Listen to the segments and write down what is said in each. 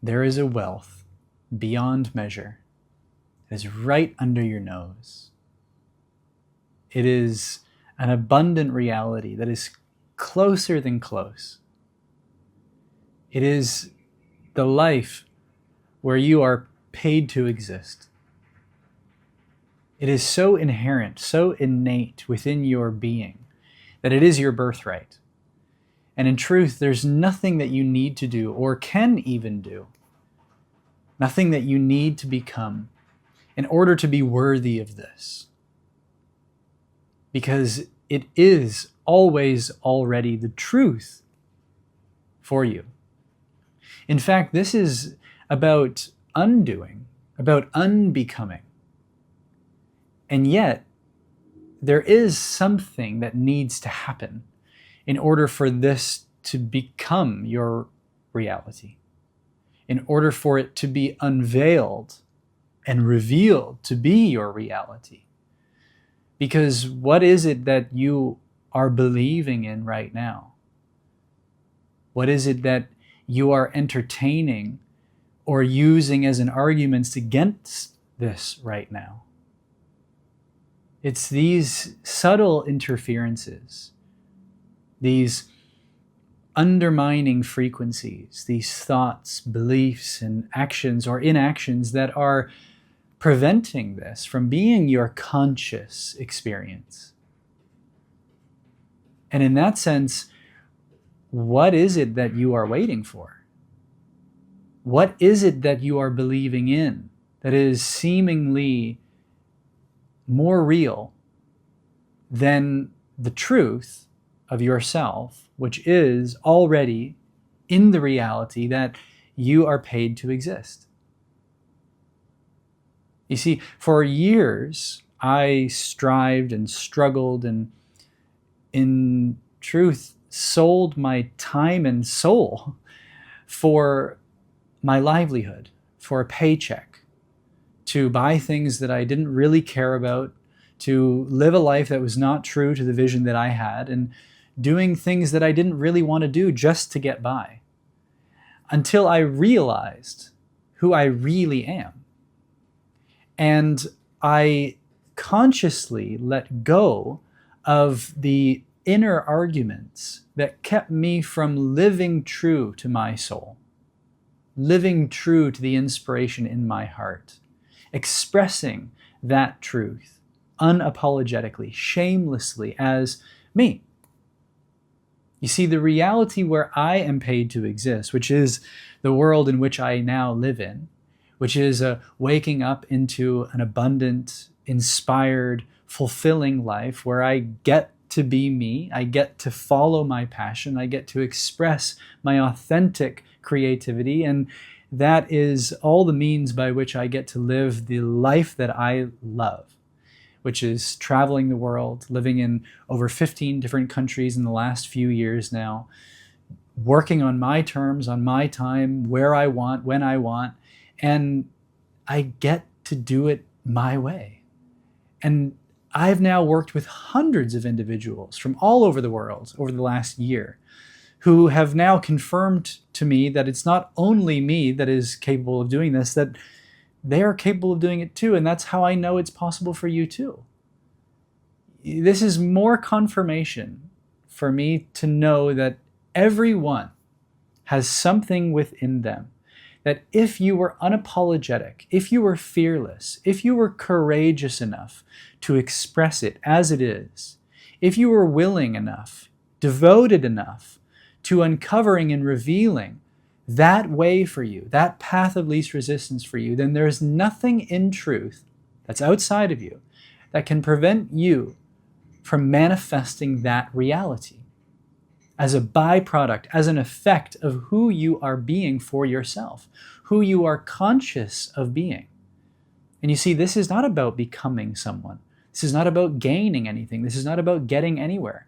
There is a wealth beyond measure that is right under your nose. It is an abundant reality that is closer than close. It is the life where you are paid to exist. It is so inherent, so innate within your being that it is your birthright. And in truth, there's nothing that you need to do or can even do, nothing that you need to become in order to be worthy of this. Because it is always already the truth for you. In fact, this is about undoing, about unbecoming. And yet, there is something that needs to happen in order for this to become your reality, in order for it to be unveiled and revealed to be your reality. Because what is it that you are believing in right now? What is it that you are entertaining or using as an argument against this right now? It's these subtle interferences, these undermining frequencies, these thoughts, beliefs, and actions or inactions that are preventing this from being your conscious experience. And in that sense, what is it that you are waiting for? What is it that you are believing in that is seemingly more real than the truth of yourself, which is already in the reality that you are paid to exist? You see, for years, I strived and struggled and, in truth, sold my time and soul for my livelihood, for a paycheck, to buy things that I didn't really care about, to live a life that was not true to the vision that I had, and doing things that I didn't really want to do just to get by, until I realized who I really am. And I consciously let go of the inner arguments that kept me from living true to my soul, living true to the inspiration in my heart, expressing that truth unapologetically, shamelessly as me. You see, the reality where I am paid to exist, which is the world in which I now live in, which is waking up into an abundant, inspired, fulfilling life where I get to be me, I get to follow my passion, I get to express my authentic creativity, and that is all the means by which I get to live the life that I love, which is traveling the world, living in over 15 different countries in the last few years now, working on my terms, on my time, where I want, when I want, and I get to do it my way. And I've now worked with hundreds of individuals from all over the world over the last year who have now confirmed to me that it's not only me that is capable of doing this, that they are capable of doing it too. And that's how I know it's possible for you too. This is more confirmation for me to know that everyone has something within them, that if you were unapologetic, if you were fearless, if you were courageous enough to express it as it is, if you were willing enough, devoted enough to uncovering and revealing that way for you, that path of least resistance for you, then there's nothing in truth that's outside of you that can prevent you from manifesting that reality as a byproduct, as an effect of who you are being for yourself, who you are conscious of being. And you see, this is not about becoming someone. This is not about gaining anything. This is not about getting anywhere.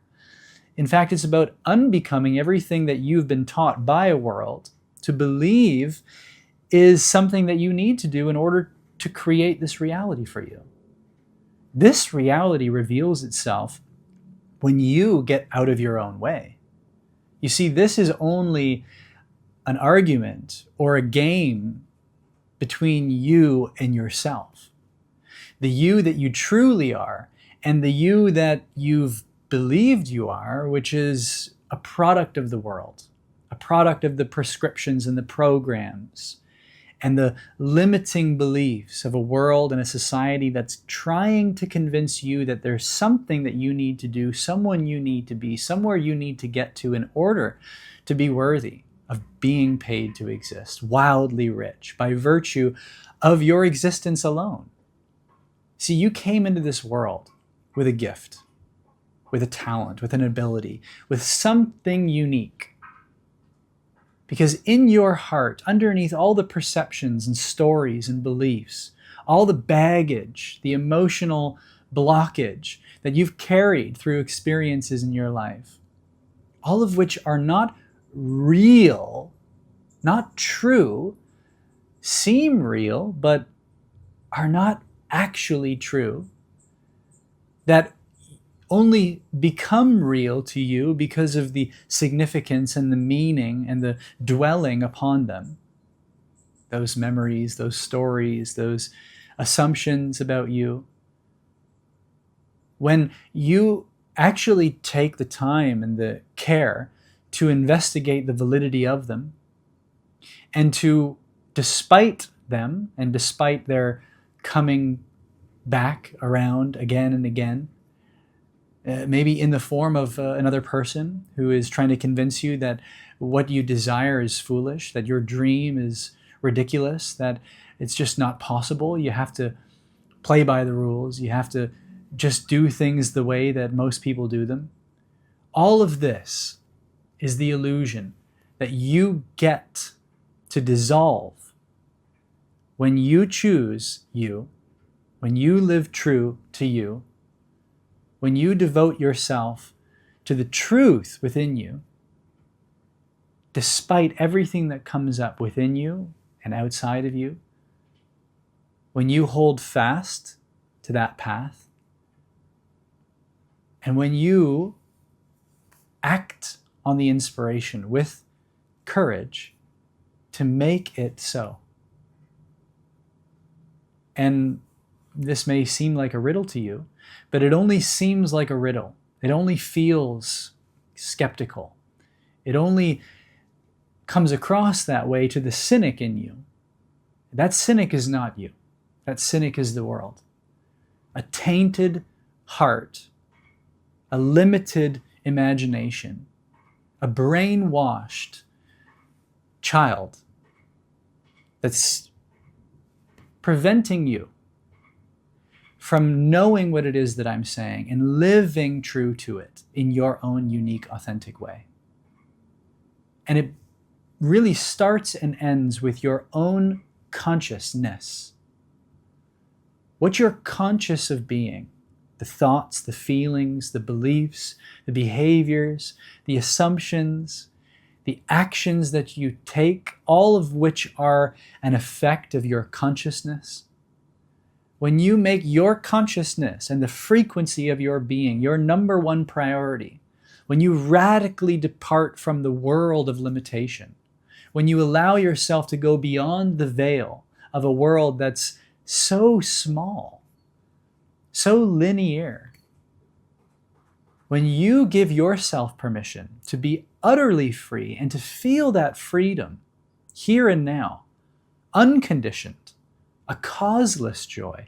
In fact, it's about unbecoming everything that you've been taught by a world to believe is something that you need to do in order to create this reality for you. This reality reveals itself when you get out of your own way. You see, this is only an argument or a game between you and yourself. The you that you truly are and the you that you've believed you are, which is a product of the world, a product of the prescriptions and the programs and the limiting beliefs of a world and a society that's trying to convince you that there's something that you need to do, someone you need to be, somewhere you need to get to in order to be worthy of being paid to exist, wildly rich, by virtue of your existence alone. See, you came into this world with a gift, with a talent, with an ability, with something unique. Because in your heart, underneath all the perceptions and stories and beliefs, all the baggage, the emotional blockage that you've carried through experiences in your life, all of which are not real, not true, seem real, but are not actually true, that only become real to you because of the significance and the meaning and the dwelling upon them. Those memories, those stories, those assumptions about you. When you actually take the time and the care to investigate the validity of them and to, despite them and despite their coming back around again and again, maybe in the form of another person who is trying to convince you that what you desire is foolish, that your dream is ridiculous, that it's just not possible. You have to play by the rules. You have to just do things the way that most people do them. All of this is the illusion that you get to dissolve when you choose you, when you live true to you, when you devote yourself to the truth within you, despite everything that comes up within you and outside of you, when you hold fast to that path, and when you act on the inspiration with courage to make it so. And this may seem like a riddle to you, but it only seems like a riddle. It only feels skeptical. It only comes across that way to the cynic in you. That cynic is not you. That cynic is the world. A tainted heart, a limited imagination, a brainwashed child that's preventing you from knowing what it is that I'm saying and living true to it in your own unique, authentic way. And it really starts and ends with your own consciousness. What you're conscious of being, the thoughts, the feelings, the beliefs, the behaviors, the assumptions, the actions that you take, all of which are an effect of your consciousness. When you make your consciousness and the frequency of your being your number one priority, when you radically depart from the world of limitation, when you allow yourself to go beyond the veil of a world that's so small, so linear, when you give yourself permission to be utterly free and to feel that freedom here and now, unconditioned, a causeless joy,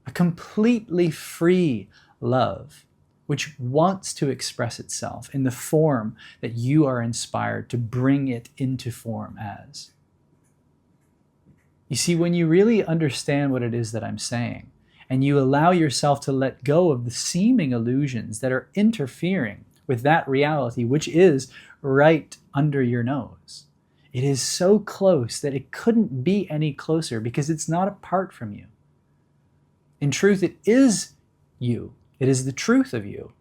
a completely free love, which wants to express itself in the form that you are inspired to bring it into form as. You see, when you really understand what it is that I'm saying, and you allow yourself to let go of the seeming illusions that are interfering with that reality, which is right under your nose, it is so close that it couldn't be any closer because it's not apart from you. In truth, it is you. It is the truth of you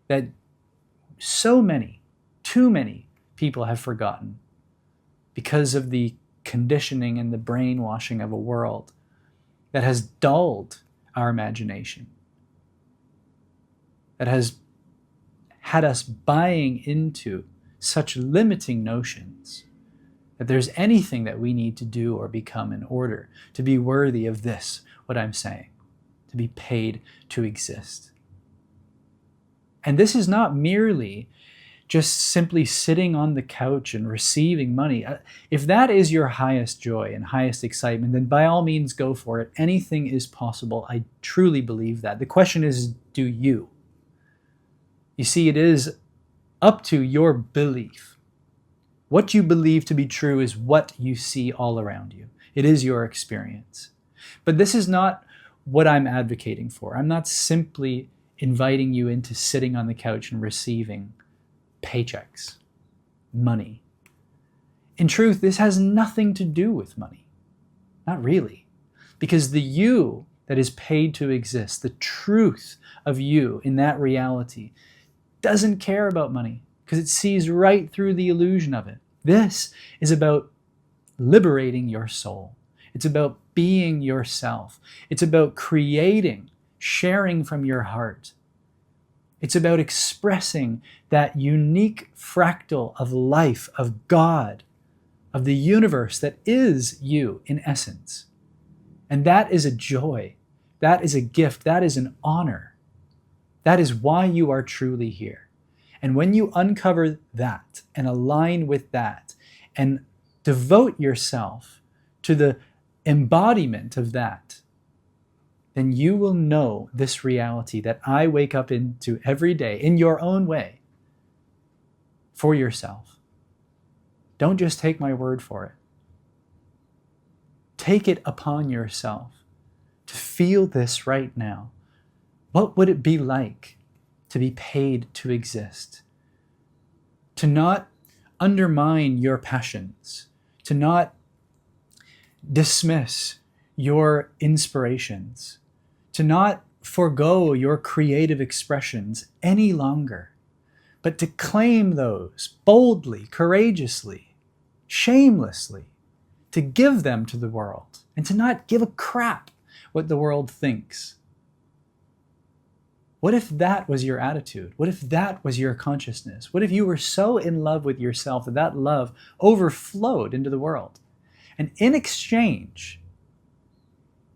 that so many, too many people have forgotten because of the conditioning and the brainwashing of a world that has dulled our imagination, that has had us buying into such limiting notions that there's anything that we need to do or become in order to be worthy of this, what I'm saying, to be paid to exist. And this is not merely just simply sitting on the couch and receiving money. If that is your highest joy and highest excitement, then by all means go for it. Anything is possible. I truly believe that. The question is, do you? You see, it is up to your belief. What you believe to be true is what you see all around you. It is your experience. But this is not what I'm advocating for. I'm not simply inviting you into sitting on the couch and receiving paychecks, money. In truth, this has nothing to do with money. Not really. Because the you that is paid to exist, the truth of you in that reality, doesn't care about money because it sees right through the illusion of it. This is about liberating your soul. It's about being yourself. It's about creating, sharing from your heart. It's about expressing that unique fractal of life, of God, of the universe that is you in essence. And that is a joy. That is a gift. That is an honor. That is why you are truly here. And when you uncover that and align with that and devote yourself to the embodiment of that, then you will know this reality that I wake up into every day in your own way for yourself. Don't just take my word for it. Take it upon yourself to feel this right now. What would it be like to be paid to exist? To not undermine your passions, to not dismiss your inspirations, to not forego your creative expressions any longer, but to claim those boldly, courageously, shamelessly, to give them to the world, and to not give a crap what the world thinks. What if that was your attitude? What if that was your consciousness? What if you were so in love with yourself that that love overflowed into the world? And in exchange,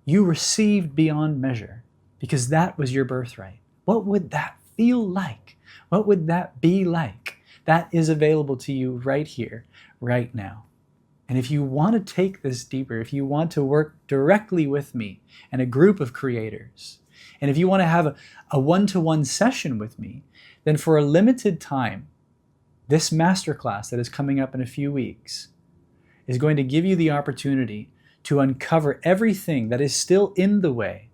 you received beyond measure because that was your birthright. What would that feel like? What would that be like? That is available to you right here, right now. And if you want to take this deeper, if you want to work directly with me and a group of creators, and if you want to have a one-to-one session with me, then for a limited time, this masterclass that is coming up in a few weeks is going to give you the opportunity to uncover everything that is still in the way,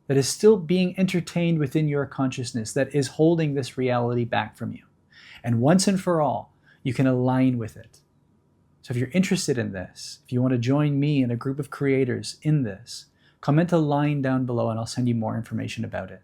that is still being entertained within your consciousness, that is holding this reality back from you. And once and for all, you can align with it. So if you're interested in this, if you want to join me and a group of creators in this, comment a line down below and I'll send you more information about it.